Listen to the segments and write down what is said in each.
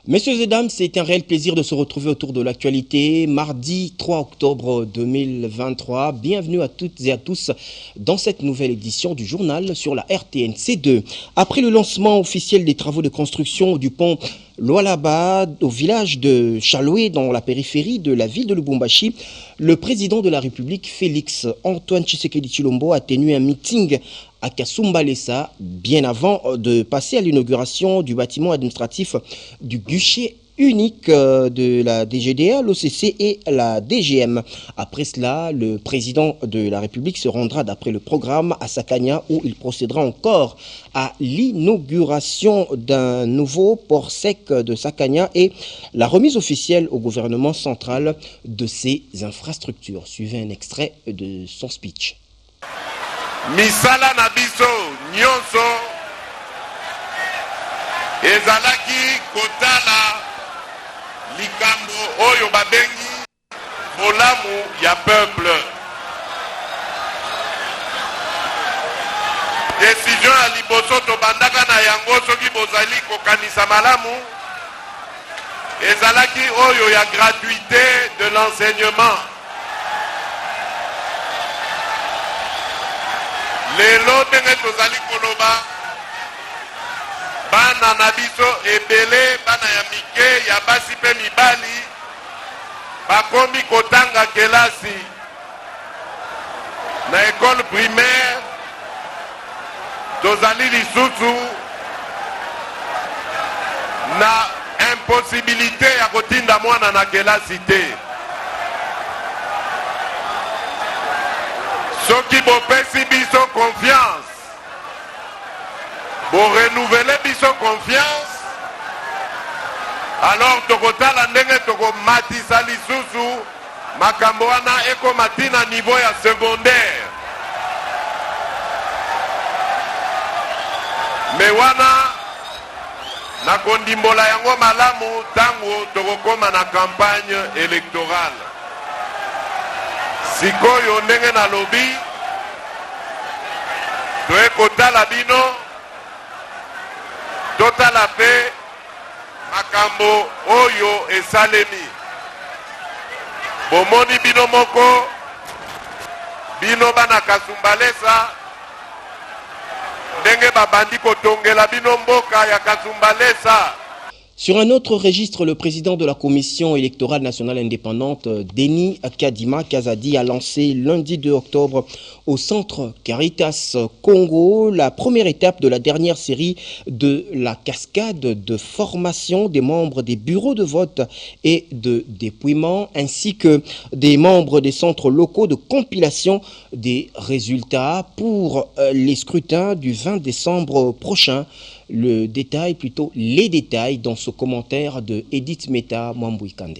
Messieurs et dames, c'est un réel plaisir de se retrouver autour de l'actualité. Mardi 3 octobre 2023, bienvenue à toutes et à tous dans cette nouvelle édition du journal sur la RTNC2. Après le lancement officiel des travaux de construction du pont Lualaba au village de Chaloué dans la périphérie de la ville de Lubumbashi, le président de la République, Félix Antoine Tshisekedi Tshilombo, a tenu un meeting à Kasumbalesa, bien avant de passer à l'inauguration du bâtiment administratif du guichet unique de la DGDA, l'OCC et la DGM. Après cela, le président de la République se rendra d'après le programme à Sakania où il procédera encore à l'inauguration d'un nouveau port sec de Sakania et la remise officielle au gouvernement central de ses infrastructures. Suivez un extrait de son speech. Misala na biso nyonso ezalaki kotala likambo oyo babengi bolamu ya peuple. Décision ya liboso tobandaka na yango soki bozali kokanisa malamu ezalaki oyo ya gratuité de l'enseignement. Lelo ndenge tozali koloba bana na biso ebele, bana ya mike ya basi pe mibali bakomi kotanga kelasi na école primaire. Tozali lisusu na impossibilité ya kotinda mwana na kelasi te. Soki bopesi biso confiance, bo renouveler biso confiance, alors tokotala ndenge tokomatisa lisusu makambo wana ekomati na niveau ya secondaire. Me wana na kondimbola yango malamu tango tokokoma na campagne électorale. Sikoyo ndenge na lobi toe kotala bino totala pe makambo oyo esalemi. Bomoni bino moko bino bana Kasumbalesa ndenge babandi kotongela bino mboka ya Kasumbalesa. Sur un autre registre, le président de la Commission électorale nationale indépendante, Denis Kadima Kazadi, a lancé lundi 2 octobre au centre Caritas Congo la première étape de la dernière série de la cascade de formation des membres des bureaux de vote et de dépouillement, ainsi que des membres des centres locaux de compilation des résultats pour les scrutins du 20 décembre prochain. Les détails dans ce commentaire de Edith Meta Mwambouikande.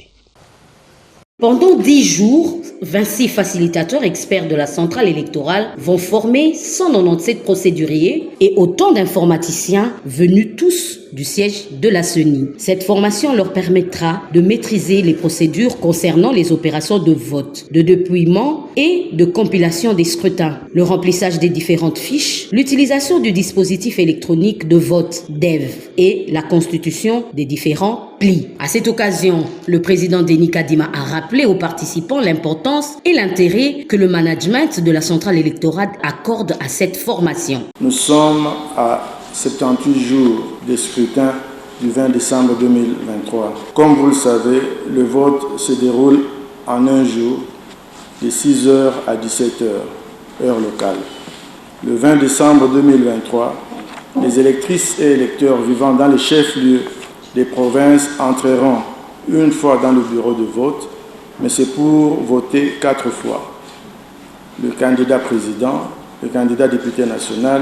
Pendant 10 jours, 26 facilitateurs experts de la centrale électorale vont former 197 procéduriers et autant d'informaticiens venus tous du siège de la CENI. Cette formation leur permettra de maîtriser les procédures concernant les opérations de vote, de dépouillement et de compilation des scrutins, le remplissage des différentes fiches, l'utilisation du dispositif électronique de vote DEV et la constitution des différents plis. À cette occasion, le président Denis Kadima a rappelé aux participants l'importance et l'intérêt que le management de la centrale électorale accorde à cette formation. Nous sommes à 78 jours des scrutins du 20 décembre 2023. Comme vous le savez, le vote se déroule en un jour, de 6h à 17h, heure locale. Le 20 décembre 2023, les électrices et électeurs vivant dans les chefs-lieux des provinces entreront une fois dans le bureau de vote, mais c'est pour voter 4 fois. Le candidat président, le candidat député national,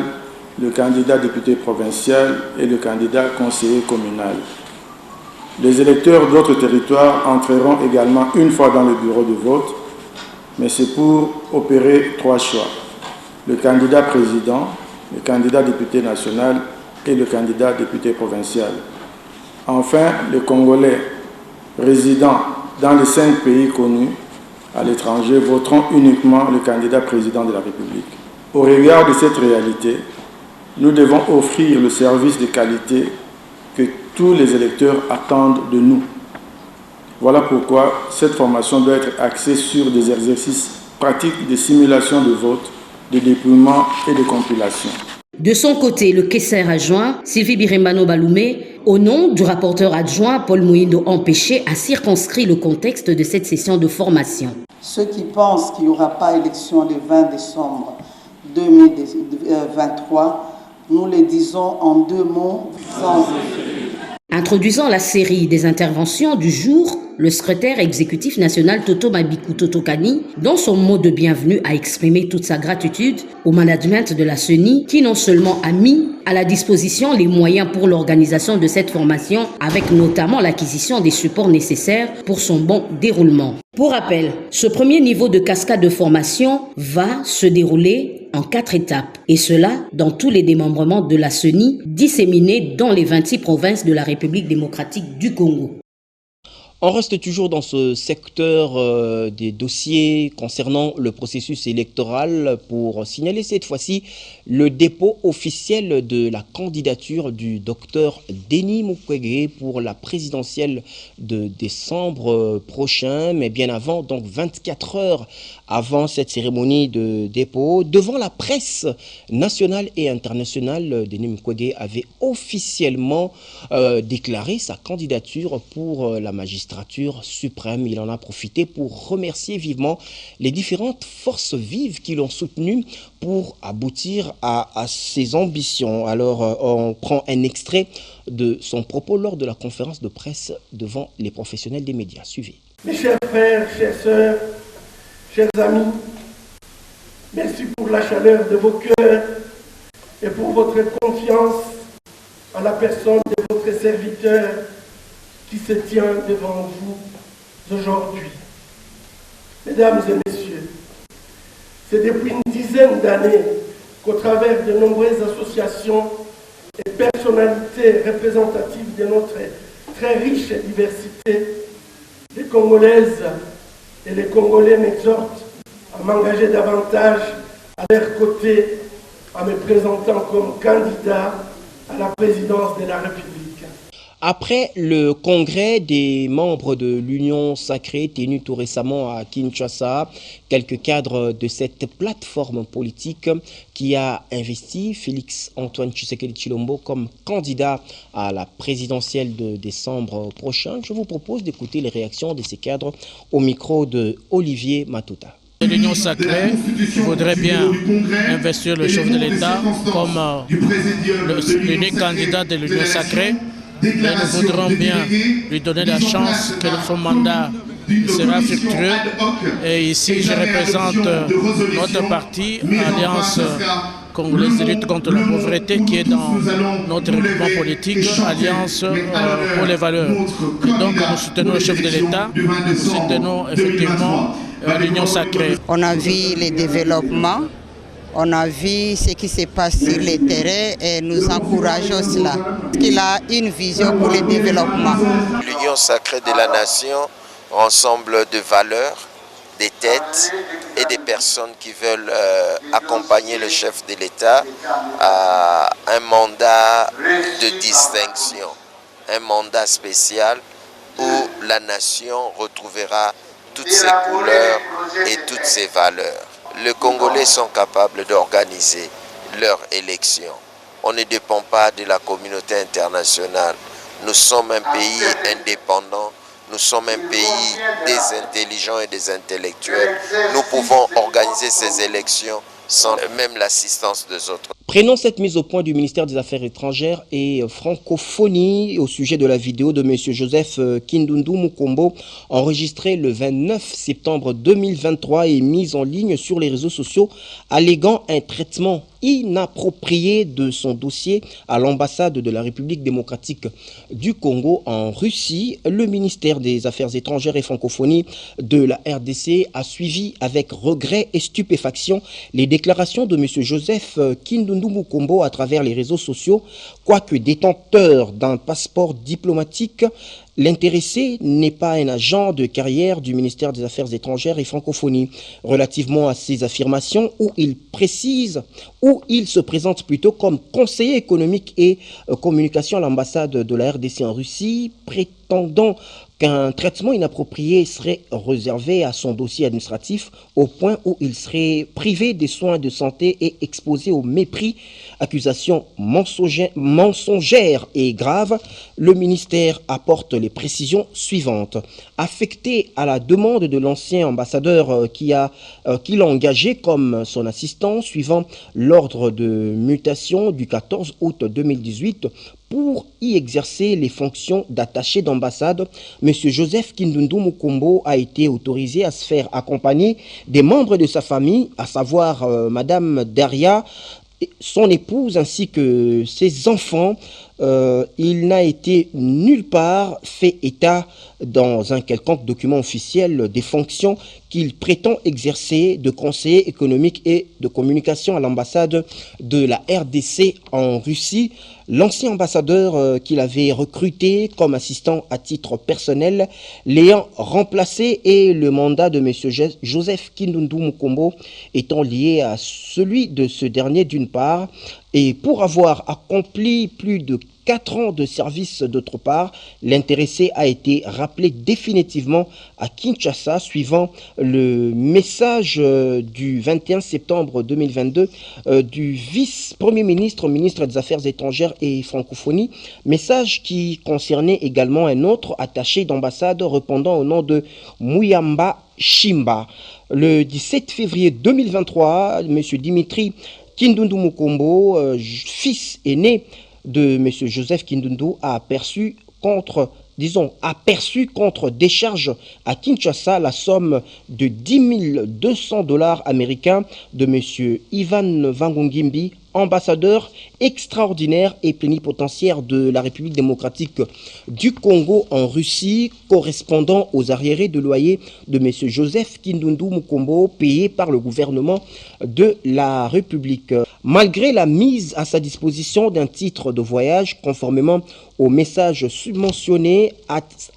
le candidat député provincial et le candidat conseiller communal. Les électeurs d'autres territoires entreront également une fois dans le bureau de vote, mais c'est pour opérer 3 choix. Le candidat président, le candidat député national et le candidat député provincial. Enfin, les Congolais résidant dans les 5 pays connus à l'étranger voteront uniquement le candidat président de la République. Au regard de cette réalité, nous devons offrir le service de qualité que tous les électeurs attendent de nous. Voilà pourquoi cette formation doit être axée sur des exercices pratiques de simulation de vote, de dépouillement et de compilation. De son côté, le caissière adjoint, Sylvie Birembano Baloumé, au nom du rapporteur adjoint Paul Mouindo Empêché, a circonscrit le contexte de cette session de formation. Ceux qui pensent qu'il n'y aura pas élection le 20 décembre 2023, nous les disons en 2 mots, sans effet. Introduisant la série des interventions du jour, le secrétaire exécutif national Toto Mabikou Totokani, dans son mot de bienvenue, a exprimé toute sa gratitude au management de la CENI qui non seulement a mis à la disposition les moyens pour l'organisation de cette formation, avec notamment l'acquisition des supports nécessaires pour son bon déroulement. Pour rappel, ce premier niveau de cascade de formation va se dérouler en 4 étapes, et cela dans tous les démembrements de la CENI disséminés dans les 26 provinces de la République démocratique du Congo. On reste toujours dans ce secteur des dossiers concernant le processus électoral pour signaler cette fois-ci le dépôt officiel de la candidature du docteur Denis Mukwege pour la présidentielle de décembre prochain, mais bien avant, donc 24 heures avant cette cérémonie de dépôt, devant la presse nationale et internationale, Denis Mukwege avait officiellement déclaré sa candidature pour la magistrature suprême. Il en a profité pour remercier vivement les différentes forces vives qui l'ont soutenu pour aboutir à ses ambitions. Alors, on prend un extrait de son propos lors de la conférence de presse devant les professionnels des médias. Suivez. Mes chers frères, chères sœurs, chers amis, merci pour la chaleur de vos cœurs et pour votre confiance en la personne de votre serviteur qui se tient devant vous aujourd'hui. Mesdames et messieurs, c'est depuis une dizaine d'années qu'au travers de nombreuses associations et personnalités représentatives de notre très riche diversité, les Congolaises et les Congolais m'exhortent à m'engager davantage à leur côté en me présentant comme candidat à la présidence de la République. Après le congrès des membres de l'Union sacrée tenu tout récemment à Kinshasa, quelques cadres de cette plateforme politique qui a investi Félix-Antoine Tshisekedi Tshilombo comme candidat à la présidentielle de décembre prochain, je vous propose d'écouter les réactions de ces cadres au micro de Olivier Matuta. L'Union sacrée voudrait bien investir le chef de l'État comme l'unique candidat de l'Union sacrée. Et nous voudrons bien lui donner la chance que son mandat sera fructueux. Et ici, je représente notre parti, Alliance congolaise de lutte contre la pauvreté, qui est dans notre regroupement politique, Alliance pour les valeurs. Et donc, nous soutenons le chef de l'État, nous soutenons effectivement l'Union sacrée. On a vu les développements. On a vu ce qui se passe sur les terrains et nous encourageons cela. Il a une vision pour le développement. L'Union sacrée de la nation rassemble de valeurs, des têtes et des personnes qui veulent accompagner le chef de l'État à un mandat de distinction, un mandat spécial où la nation retrouvera toutes ses couleurs et toutes ses valeurs. Les Congolais sont capables d'organiser leur élection. On ne dépend pas de la communauté internationale. Nous sommes un pays indépendant. Nous sommes un pays des intelligents et des intellectuels. Nous pouvons organiser ces élections sans même l'assistance des autres. Prenons cette mise au point du ministère des Affaires étrangères et francophonie au sujet de la vidéo de M. Joseph Kindundu Mukombo enregistrée le 29 septembre 2023 et mise en ligne sur les réseaux sociaux alléguant un traitement inapproprié de son dossier à l'ambassade de la République démocratique du Congo en Russie. Le ministère des Affaires étrangères et francophonie de la RDC a suivi avec regret et stupéfaction les déclarations de M. Joseph Kindundu Mukombo à travers les réseaux sociaux, quoique détenteur d'un passeport diplomatique L'intéressé n'est pas un agent de carrière du ministère des Affaires étrangères et francophonie. Relativement à ces affirmations, où il se présente plutôt comme conseiller économique et communication à l'ambassade de la RDC en Russie, prétendant qu'un traitement inapproprié serait réservé à son dossier administratif au point où il serait privé des soins de santé et exposé au mépris. Accusation mensongère et grave. Le ministère apporte les précisions suivantes. Affecté à la demande de l'ancien ambassadeur qui l'a engagé comme son assistant suivant l'ordre de mutation du 14 août 2018, pour y exercer les fonctions d'attaché d'ambassade, M. Joseph Kindundu Mukombo a été autorisé à se faire accompagner des membres de sa famille, à savoir Madame Daria, son épouse ainsi que ses enfants. Il n'a été nulle part fait état dans un quelconque document officiel des fonctions qu'il prétend exercer de conseiller économique et de communication à l'ambassade de la RDC en Russie. L'ancien ambassadeur qu'il avait recruté comme assistant à titre personnel, l'ayant remplacé, et le mandat de M. Joseph Kindundu Mukombo étant lié à celui de ce dernier d'une part, et pour avoir accompli plus de 4 ans de service d'autre part, l'intéressé a été rappelé définitivement à Kinshasa suivant le message du 21 septembre 2022 du vice-premier ministre, ministre des Affaires étrangères et francophonie, message qui concernait également un autre attaché d'ambassade répondant au nom de Muyamba Shimba. Le 17 février 2023, M. Dimitri Kindundu Mukombo, fils aîné de M. Joseph Kindundu, a aperçu contre décharge à Kinshasa la somme de 10 200 $ américains de M. Ivan Vangongimbi, ambassadeur extraordinaire et plénipotentiaire de la République démocratique du Congo en Russie, correspondant aux arriérés de loyer de M. Joseph Kindundu Mukombo, payés par le gouvernement de la République. Malgré la mise à sa disposition d'un titre de voyage conformément au message subventionné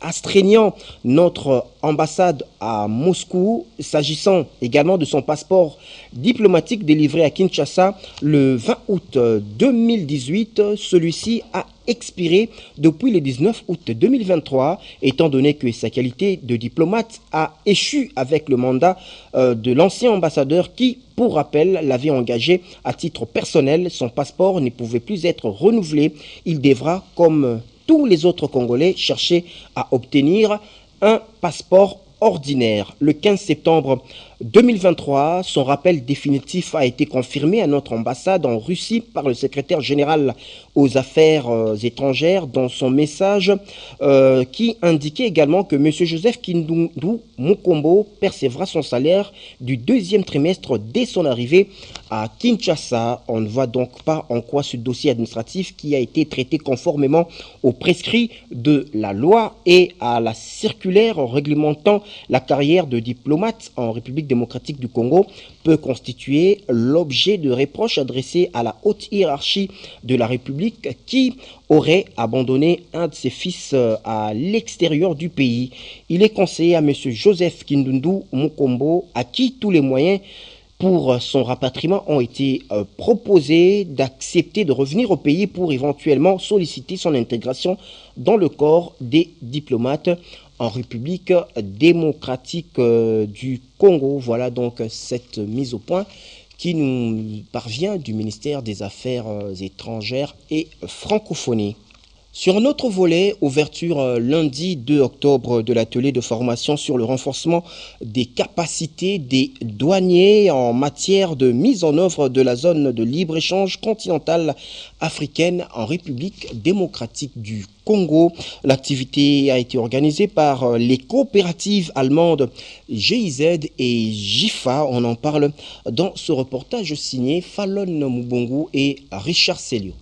astreignant notre ambassade à Moscou, s'agissant également de son passeport diplomatique délivré à Kinshasa le 20 août 2018, celui-ci a expiré depuis le 19 août 2023, étant donné que sa qualité de diplomate a échu avec le mandat de l'ancien ambassadeur qui, pour rappel, l'avait engagé à titre personnel. Son passeport ne pouvait plus être renouvelé. Il devra, comme tous les autres Congolais, chercher à obtenir un passeport ordinaire. Le 15 septembre 2023, son rappel définitif a été confirmé à notre ambassade en Russie par le secrétaire général aux affaires étrangères dans son message qui indiquait également que M. Joseph Kindundu Mukombo percevra son salaire du 2e trimestre dès son arrivée à Kinshasa. On ne voit donc pas en quoi ce dossier administratif, qui a été traité conformément aux prescrits de la loi et à la circulaire réglementant la carrière de diplomate en République démocratique du Congo, peut constituer l'objet de reproches adressés à la haute hiérarchie de la République qui aurait abandonné un de ses fils à l'extérieur du pays. Il est conseillé à M. Joseph Kindundu Mukombo, à qui tous les moyens pour son rapatriement ont été proposés, d'accepter de revenir au pays pour éventuellement solliciter son intégration dans le corps des diplomates en République démocratique du Congo. Voilà donc cette mise au point qui nous parvient du ministère des Affaires étrangères et francophonie. Sur notre volet, ouverture lundi 2 octobre de l'atelier de formation sur le renforcement des capacités des douaniers en matière de mise en œuvre de la zone de libre-échange continentale africaine en République démocratique du Congo. L'activité a été organisée par les coopératives allemandes GIZ et JIFA. On en parle dans ce reportage signé Fallon Mubongo et Richard Selio.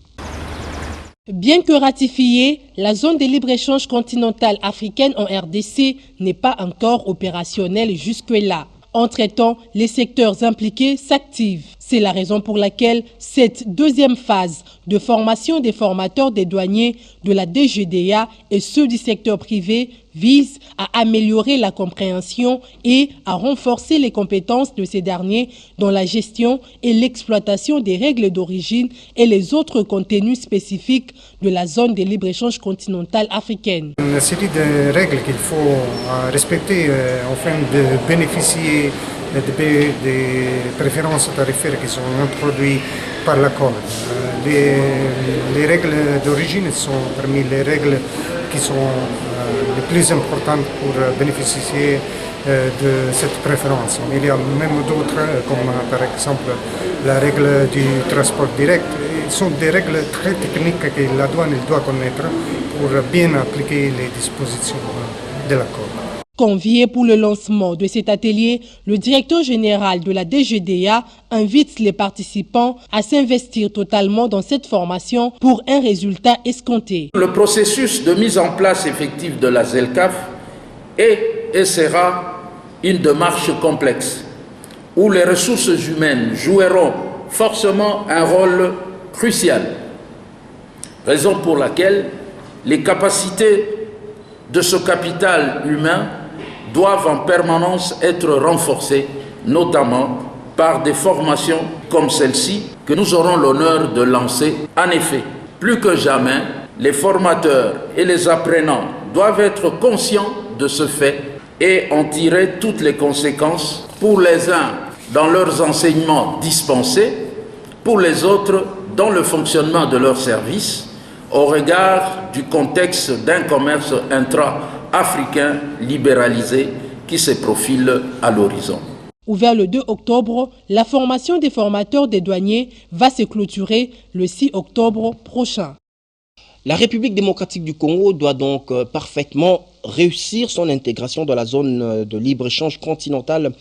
Bien que ratifiée, la zone de libre-échange continentale africaine en RDC n'est pas encore opérationnelle jusque-là. Entre-temps, les secteurs impliqués s'activent. C'est la raison pour laquelle cette deuxième phase de formation des formateurs des douaniers de la DGDA et ceux du secteur privé vise à améliorer la compréhension et à renforcer les compétences de ces derniers dans la gestion et l'exploitation des règles d'origine et les autres contenus spécifiques de la zone de libre-échange continentale africaine. Une série de règles qu'il faut respecter afin de bénéficier des préférences tarifaires qui sont introduites par l'accord. Les règles d'origine sont parmi les règles qui sont les plus importantes pour bénéficier de cette préférence. Mais il y a même d'autres, comme par exemple la règle du transport direct. Ce sont des règles très techniques que la douane doit connaître pour bien appliquer les dispositions de l'accord. Convié pour le lancement de cet atelier, le directeur général de la DGDA invite les participants à s'investir totalement dans cette formation pour un résultat escompté. Le processus de mise en place effective de la ZELCAF est et sera une démarche complexe où les ressources humaines joueront forcément un rôle crucial. Raison pour laquelle les capacités de ce capital humain doivent en permanence être renforcées, notamment par des formations comme celle-ci que nous aurons l'honneur de lancer. En effet, plus que jamais, les formateurs et les apprenants doivent être conscients de ce fait et en tirer toutes les conséquences, pour les uns dans leurs enseignements dispensés, pour les autres dans le fonctionnement de leurs services, au regard du contexte d'un commerce intra-africain libéralisé qui se profile à l'horizon. Ouvert le 2 octobre, la formation des formateurs des douaniers va se clôturer le 6 octobre prochain. La République démocratique du Congo doit donc parfaitement réussir son intégration dans la zone de libre-échange continentale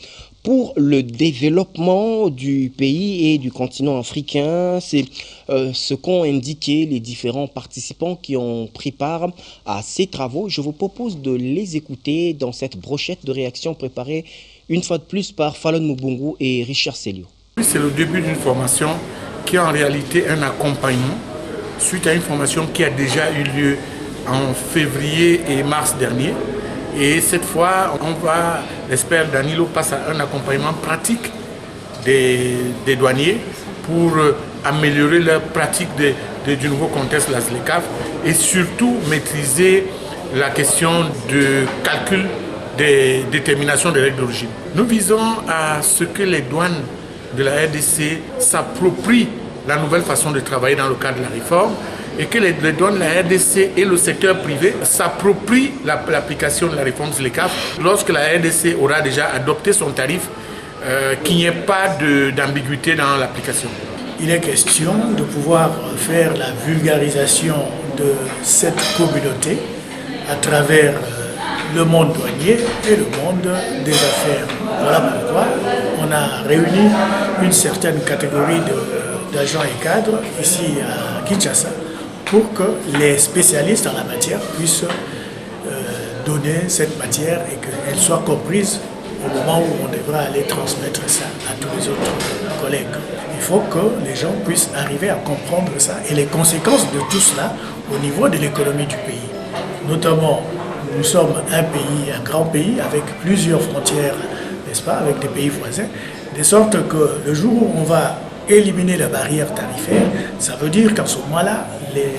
pour le développement du pays et du continent africain. C'est ce qu'ont indiqué les différents participants qui ont pris part à ces travaux. Je vous propose de les écouter dans cette brochette de réaction préparée une fois de plus par Fallon Mubungu et Richard Selio. C'est le début d'une formation qui est en réalité un accompagnement suite à une formation qui a déjà eu lieu en février et mars dernier. Et cette fois, l'expert Danilo passe à un accompagnement pratique des douaniers pour améliorer leur pratique du nouveau contexte de la ZLECAf et surtout maîtriser la question de calcul des déterminations des règles d'origine. Nous visons à ce que les douanes de la RDC s'approprient la nouvelle façon de travailler dans le cadre de la réforme et que les douanes de la RDC et le secteur privé s'approprient l'application de la réforme ZLECAf lorsque la RDC aura déjà adopté son tarif, qu'il n'y ait pas d'ambiguïté dans l'application. Il est question de pouvoir faire la vulgarisation de cette communauté à travers le monde douanier et le monde des affaires. Voilà pourquoi on a réuni une certaine catégorie d'agents et cadres ici à Kinshasa pour que les spécialistes en la matière puissent donner cette matière et qu'elle soit comprise au moment où on devra aller transmettre ça à tous les autres collègues. Il faut que les gens puissent arriver à comprendre ça et les conséquences de tout cela au niveau de l'économie du pays. Notamment, nous sommes un pays, un grand pays avec plusieurs frontières, n'est-ce pas, avec des pays voisins, de sorte que le jour où on va éliminer la barrière tarifaire, ça veut dire qu'en ce moment-là, les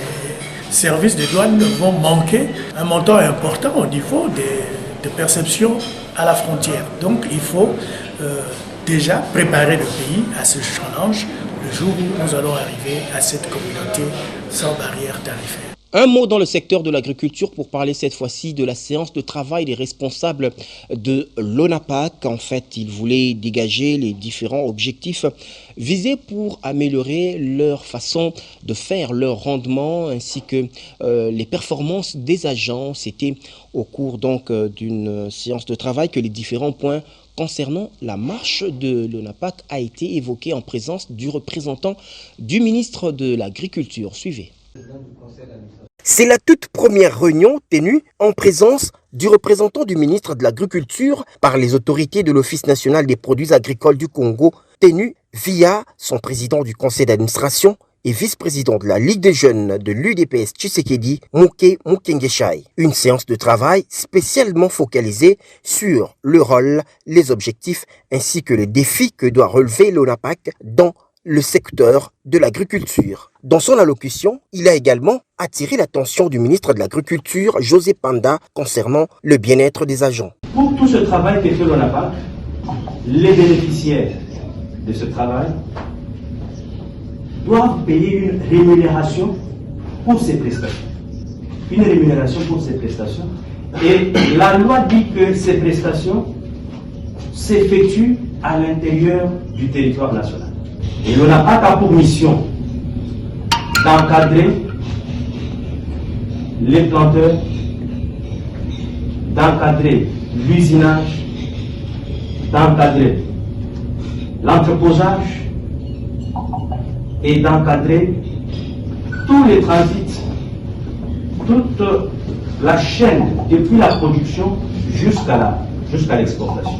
services de douane vont manquer un montant important au niveau de perception à la frontière. Donc il faut déjà préparer le pays à ce challenge le jour où nous allons arriver à cette communauté sans barrière tarifaire. Un mot dans le secteur de l'agriculture pour parler cette fois-ci de la séance de travail des responsables de l'ONAPAC. En fait, ils voulaient dégager les différents objectifs visés pour améliorer leur façon de faire leur rendement ainsi que les performances des agents. C'était au cours donc d'une séance de travail que les différents points concernant la marche de l'ONAPAC a été évoqué en présence du représentant du ministre de l'Agriculture. Suivez. C'est la toute première réunion tenue en présence du représentant du ministre de l'Agriculture par les autorités de l'Office national des produits agricoles du Congo tenue via son président du conseil d'administration et vice-président de la Ligue des jeunes de l'UDPS Tshisekedi, Muke Mukengeshai. Une séance de travail spécialement focalisée sur le rôle, les objectifs ainsi que les défis que doit relever l'ONAPAC dans le secteur de l'agriculture. Dans son allocution, il a également attiré l'attention du ministre de l'Agriculture, José Panda, concernant le bien-être des agents. Pour tout ce travail que fait l'ONAPAC, les bénéficiaires de ce travail doivent payer une rémunération pour ces prestations. Une rémunération pour ces prestations. Et la loi dit que ces prestations s'effectuent à l'intérieur du territoire national. Et l'ONAPAC a pour mission d'encadrer les planteurs, d'encadrer l'usinage, d'encadrer l'entreposage et d'encadrer tous les transits, toute la chaîne depuis la production jusqu'à l'exportation.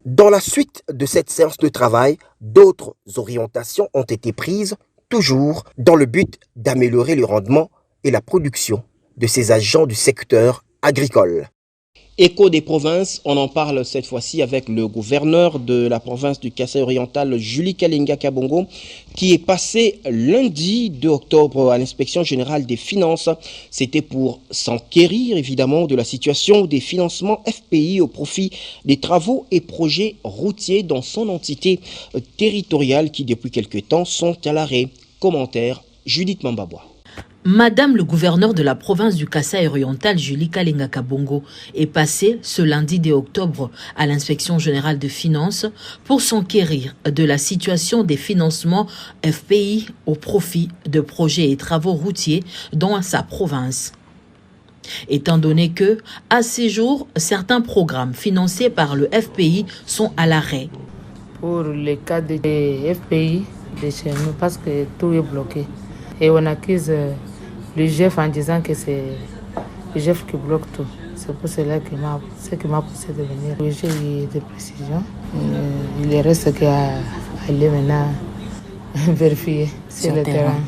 Dans la suite de cette séance de travail, d'autres orientations ont été prises, toujours dans le but d'améliorer le rendement et la production de ces agents du secteur agricole. Écho des provinces, on en parle cette fois-ci avec le gouverneur de la province du Kasaï oriental, Julie Kalinga Kabongo, qui est passé lundi 2 octobre à l'inspection générale des finances. C'était pour s'enquérir évidemment de la situation des financements FPI au profit des travaux et projets routiers dans son entité territoriale qui depuis quelque temps sont à l'arrêt. Commentaire, Judith Mambabois. Madame le gouverneur de la province du Kasaï oriental, Julie Kalinga Kabongo, est passée ce lundi 2 octobre à l'inspection générale de finances pour s'enquérir de la situation des financements FPI au profit de projets et travaux routiers dans sa province. Étant donné que, à ces jours, certains programmes financés par le FPI sont à l'arrêt. Pour le cas des FPI de chez nous, parce que tout est bloqué. Et on accuse le chef en disant que c'est le chef qui bloque tout. C'est pour cela que qui m'a poussé de venir. J'ai eu des précisions. Il reste qu'à aller maintenant vérifier sur le terrain.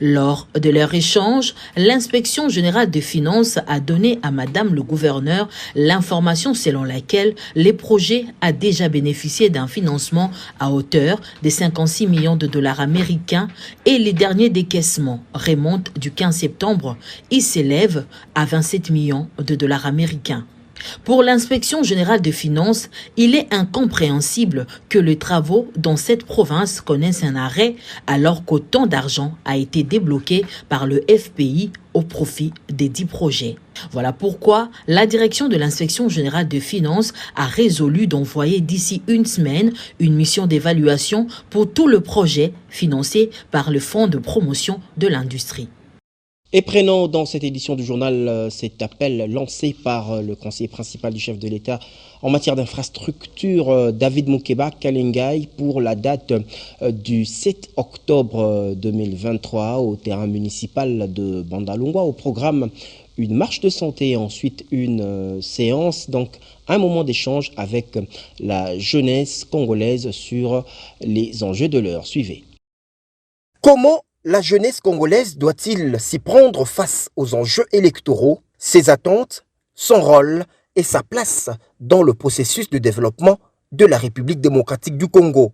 Lors de leur échange, l'inspection générale des finances a donné à Madame le gouverneur l'information selon laquelle les projets a déjà bénéficié d'un financement à hauteur de 56 millions de dollars américains et les derniers décaissements remontent du 15 septembre et s'élèvent à 27 millions de dollars américains. Pour l'inspection générale des finances, il est incompréhensible que les travaux dans cette province connaissent un arrêt alors qu'autant d'argent a été débloqué par le FPI au profit des 10 projets. Voilà pourquoi la direction de l'inspection générale des finances a résolu d'envoyer d'ici une semaine une mission d'évaluation pour tout le projet financé par le Fonds de promotion de l'industrie. Et prenons dans cette édition du journal cet appel lancé par le conseiller principal du chef de l'État en matière d'infrastructure, David Mukeba Kalingai, pour la date du 7 octobre 2023 au terrain municipal de Bandalungwa, au programme une marche de santé et ensuite une séance, donc un moment d'échange avec la jeunesse congolaise sur les enjeux de l'heure. Suivez. Comment la jeunesse congolaise doit-il s'y prendre face aux enjeux électoraux, ses attentes, son rôle et sa place dans le processus de développement de la République démocratique du Congo?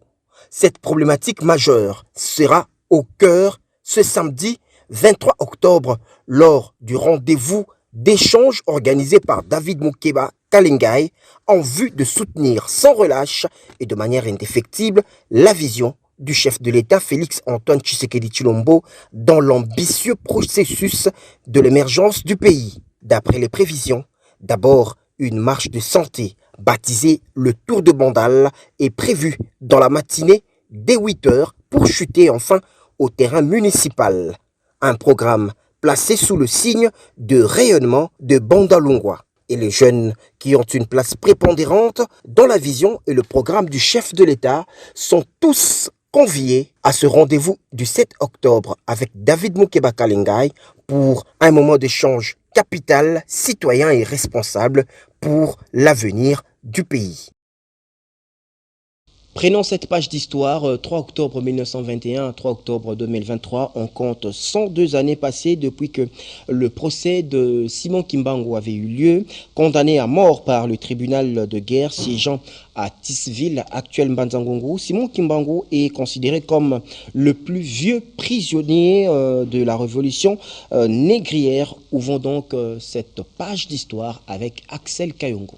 Cette problématique majeure sera au cœur ce samedi 23 octobre lors du rendez-vous d'échange organisé par David Mukeba Kalingai en vue de soutenir sans relâche et de manière indéfectible la vision du chef de l'État Félix Antoine Tshisekedi Tshilombo dans l'ambitieux processus de l'émergence du pays. D'après les prévisions, d'abord une marche de santé baptisée le Tour de Bandal est prévue dans la matinée dès 8 h pour chuter enfin au terrain municipal. Un programme placé sous le signe de rayonnement de Bandalungwa. Et les jeunes qui ont une place prépondérante dans la vision et le programme du chef de l'État sont tous conviés à ce rendez-vous du 7 octobre avec David Mukeba Kalingai pour un moment d'échange capital, citoyen et responsable pour l'avenir du pays. Prenons cette page d'histoire, 3 octobre 1921 à 3 octobre 2023, on compte 102 années passées depuis que le procès de Simon Kimbangu avait eu lieu, condamné à mort par le tribunal de guerre siégeant à Tisville, actuel Mbanzangongo. Simon Kimbangu est considéré comme le plus vieux prisonnier de la révolution négrière. Ouvrons donc cette page d'histoire avec Axel Kayongo.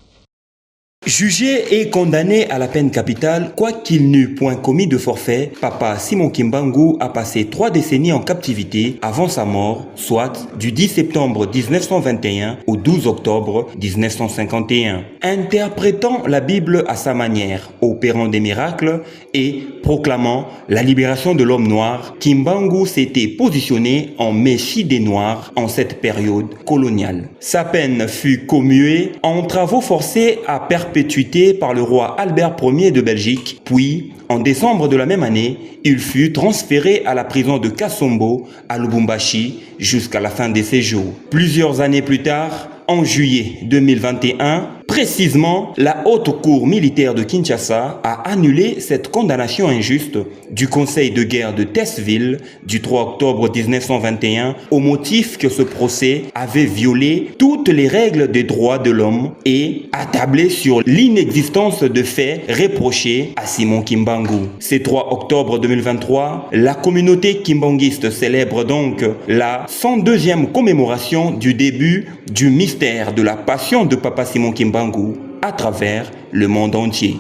Jugé et condamné à la peine capitale, quoiqu'il n'eût point commis de forfait, Papa Simon Kimbangu a passé 3 décennies en captivité avant sa mort, soit du 10 septembre 1921 au 12 octobre 1951. Interprétant la Bible à sa manière, opérant des miracles et proclamant la libération de l'homme noir, Kimbangu s'était positionné en messie des Noirs en cette période coloniale. Sa peine fut commuée en travaux forcés à perpétuité par le roi Albert Ier de Belgique, puis, en décembre de la même année, il fut transféré à la prison de Kasombo, à Lubumbashi, jusqu'à la fin de ses jours. Plusieurs années plus tard, en juillet 2021, précisément, la Haute Cour militaire de Kinshasa a annulé cette condamnation injuste du Conseil de guerre de Tisville du 3 octobre 1921 au motif que ce procès avait violé toutes les règles des droits de l'homme et a tablé sur l'inexistence de faits reprochés à Simon Kimbangu. Ce 3 octobre 2023, la communauté kimbanguiste célèbre donc la 102e commémoration du début du mystère de la passion de Papa Simon Kimbangu à travers le monde entier.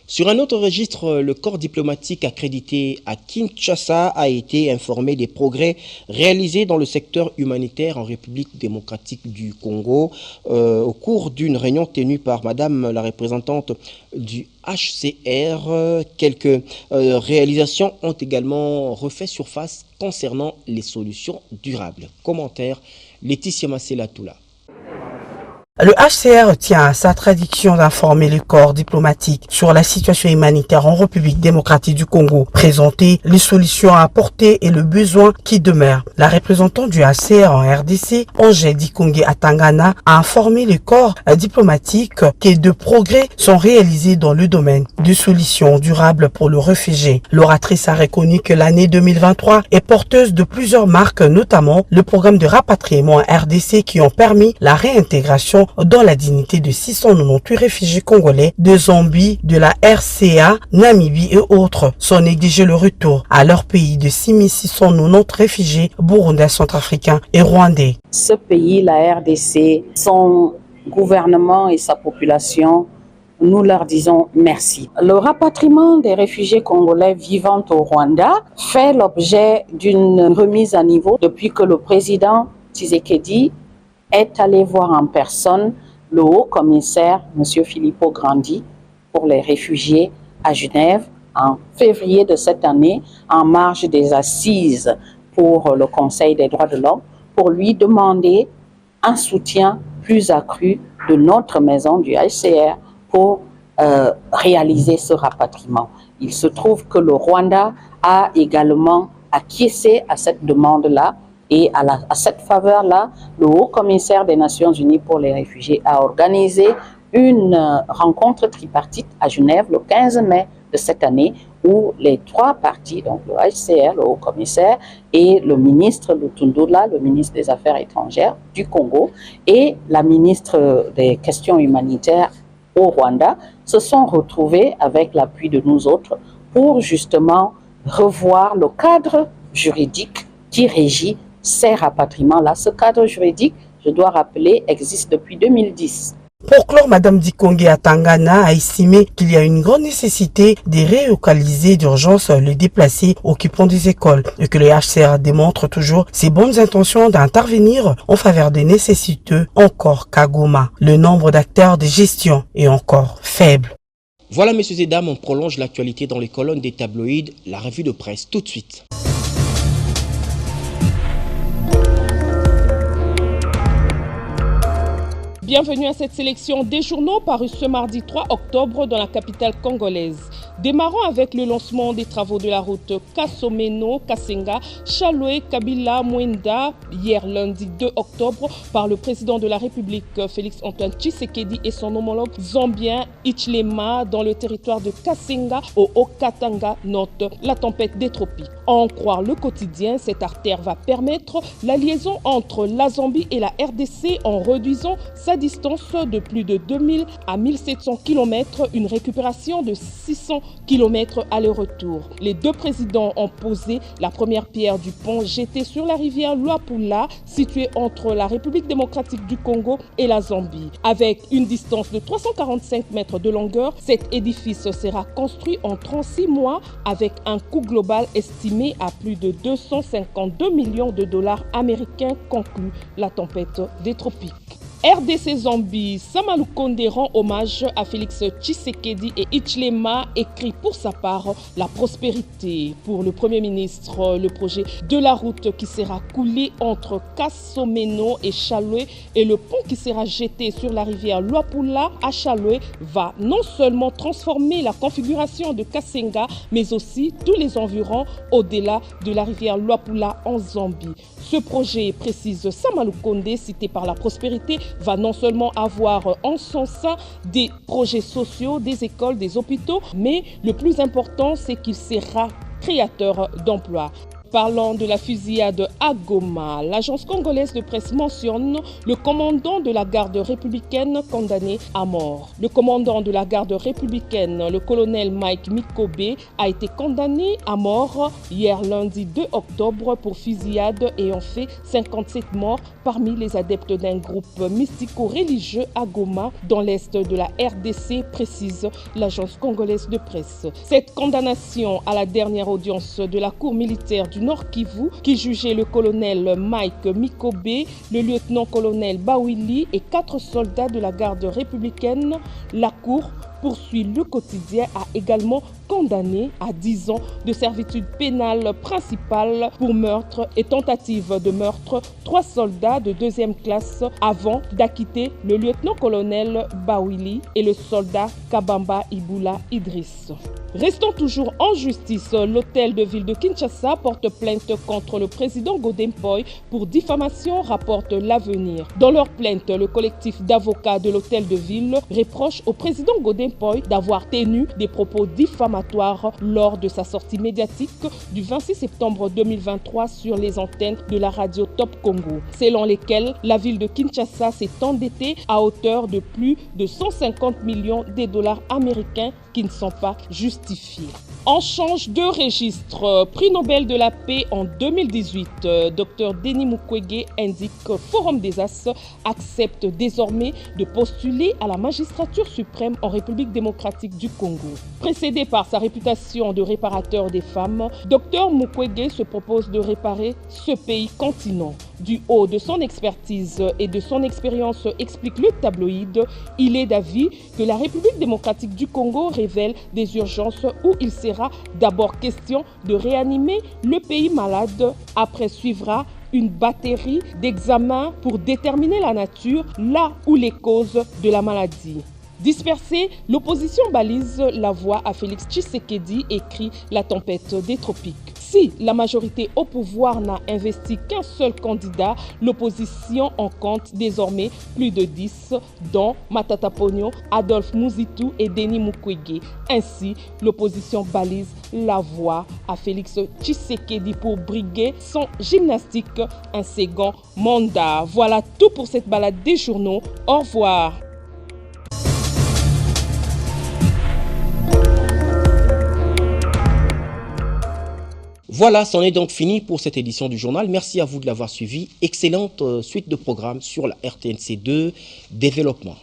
Sur un autre registre, le corps diplomatique accrédité à Kinshasa a été informé des progrès réalisés dans le secteur humanitaire en République démocratique du Congo au cours d'une réunion tenue par Madame la représentante du HCR. Quelques réalisations ont également refait surface concernant les solutions durables. Commentaire, Laetitia Masselatoula. Le HCR tient à sa tradition d'informer les corps diplomatiques sur la situation humanitaire en République démocratique du Congo, présenter les solutions à apporter et le besoin qui demeure. La représentante du HCR en RDC, Angèle Dikongue Atangana, a informé les corps diplomatiques que de progrès sont réalisés dans le domaine de solutions durables pour le réfugié. L'oratrice a reconnu que l'année 2023 est porteuse de plusieurs marques, notamment le programme de rapatriement en RDC qui ont permis la réintégration dans la dignité de 698 réfugiés congolais de Zambie, de la RCA, Namibie et autres, sans négliger le retour à leur pays de 6690 réfugiés burundais, centrafricains et rwandais. Ce pays, la RDC, son gouvernement et sa population, nous leur disons merci. Le rapatriement des réfugiés congolais vivant au Rwanda fait l'objet d'une remise à niveau depuis que le président Tshisekedi est allé voir en personne le haut commissaire, M. Filippo Grandi, pour les réfugiés à Genève en février de cette année, en marge des assises pour le Conseil des droits de l'homme, pour lui demander un soutien plus accru de notre maison du HCR pour réaliser ce rapatriement. Il se trouve que le Rwanda a également acquiescé à cette demande-là. Et à cette faveur-là, le haut-commissaire des Nations Unies pour les réfugiés a organisé une rencontre tripartite à Genève le 15 mai de cette année où les 3 parties, donc le HCR, le haut-commissaire et le ministre Lutundula, le ministre des Affaires étrangères du Congo et la ministre des questions humanitaires au Rwanda se sont retrouvés avec l'appui de nous autres pour justement revoir le cadre juridique qui régit ces rapatriements-là. Ce cadre juridique, je dois rappeler, existe depuis 2010. Pour clore, Mme Dikongue Atangana a estimé qu'il y a une grande nécessité de relocaliser d'urgence les déplacés occupant des écoles et que le HCR démontre toujours ses bonnes intentions d'intervenir en faveur des nécessiteux encore qu'à Goma. Le nombre d'acteurs de gestion est encore faible. Voilà, messieurs et dames, on prolonge l'actualité dans les colonnes des tabloïds, la revue de presse, tout de suite. Bienvenue à cette sélection des journaux parus ce mardi 3 octobre dans la capitale congolaise. Démarrons avec le lancement des travaux de la route Kasomeno-Kasenga, Chaloé-Kabila-Mwenda, hier lundi 2 octobre, par le président de la République Félix-Antoine Tshisekedi et son homologue zambien Hichilema dans le territoire de Kasenga au Haut-Katanga, note la tempête des tropiques. À en croire le quotidien, cette artère va permettre la liaison entre la Zambie et la RDC en réduisant sa distance de plus de 2000 à 1700 km, une récupération de 600 km aller-retour. Les deux présidents ont posé la première pierre du pont jeté sur la rivière Luapula, située entre la République démocratique du Congo et la Zambie. Avec une distance de 345 mètres de longueur, cet édifice sera construit en 36 mois avec un coût global estimé à plus de 252 millions de dollars américains, conclut la tempête des tropiques. RDC Zambie, Sama Lukonde rend hommage à Félix Tshisekedi et Hichilema, écrit pour sa part la prospérité. Pour le Premier ministre, le projet de la route qui sera coulée entre Kasomeno et Chaloé et le pont qui sera jeté sur la rivière Luapula à Chaloé va non seulement transformer la configuration de Kasenga, mais aussi tous les environs au-delà de la rivière Luapula en Zambie. Ce projet, précise Sama Lukonde, cité par la prospérité, va non seulement avoir en son sein des projets sociaux, des écoles, des hôpitaux, mais le plus important, c'est qu'il sera créateur d'emplois. Parlant de la fusillade à Goma, l'agence congolaise de presse mentionne le commandant de la garde républicaine condamné à mort. Le commandant de la garde républicaine, le colonel Mike Mikobe, a été condamné à mort hier lundi 2 octobre pour fusillade ayant fait 57 morts parmi les adeptes d'un groupe mystico-religieux à Goma, dans l'est de la RDC, précise l'agence congolaise de presse. Cette condamnation à la dernière audience de la cour militaire du Nord Kivu, qui jugeait le colonel Mike Mikobe, le lieutenant-colonel Bawili et 4 soldats de la garde républicaine, la cour poursuit le quotidien a également condamné à 10 ans de servitude pénale principale pour meurtre et tentative de meurtre 3 soldats de 2e classe avant d'acquitter le lieutenant-colonel Bawili et le soldat Kabamba Ibula Idriss. Restons toujours en justice. L'hôtel de ville de Kinshasa porte plainte contre le président Godempoy pour diffamation, rapporte l'Avenir. Dans leur plainte, le collectif d'avocats de l'hôtel de ville reproche au président Godempoy d'avoir tenu des propos diffamatoires lors de sa sortie médiatique du 26 septembre 2023 sur les antennes de la radio Top Congo, selon lesquelles la ville de Kinshasa s'est endettée à hauteur de plus de 150 millions de dollars américains qui ne sont pas justifiés. On change de registre. Prix Nobel de la paix en 2018. Dr Denis Mukwege indique que Forum des As accepte désormais de postuler à la magistrature suprême en République démocratique du Congo. Précédé par sa réputation de réparateur des femmes, Dr Mukwege se propose de réparer ce pays continent. Du haut de son expertise et de son expérience, explique le tabloïd, il est d'avis que la République démocratique du Congo révèle des urgences où il sera d'abord question de réanimer le pays malade. Après suivra une batterie d'examens pour déterminer la nature, là où les causes de la maladie. Dispersée, l'opposition balise la voie à Félix Tshisekedi, écrit la tempête des tropiques. Si la majorité au pouvoir n'a investi qu'un seul candidat, l'opposition en compte désormais plus de 10, dont Matata Ponyo, Adolphe Muzitu et Denis Mukwege. Ainsi, l'opposition balise la voie à Félix Tshisekedi pour briguer son gymnastique un second mandat. Voilà tout pour cette balade des journaux. Au revoir. Voilà, c'en est donc fini pour cette édition du journal. Merci à vous de l'avoir suivi. Excellente suite de programmes sur la RTNC2 Développement.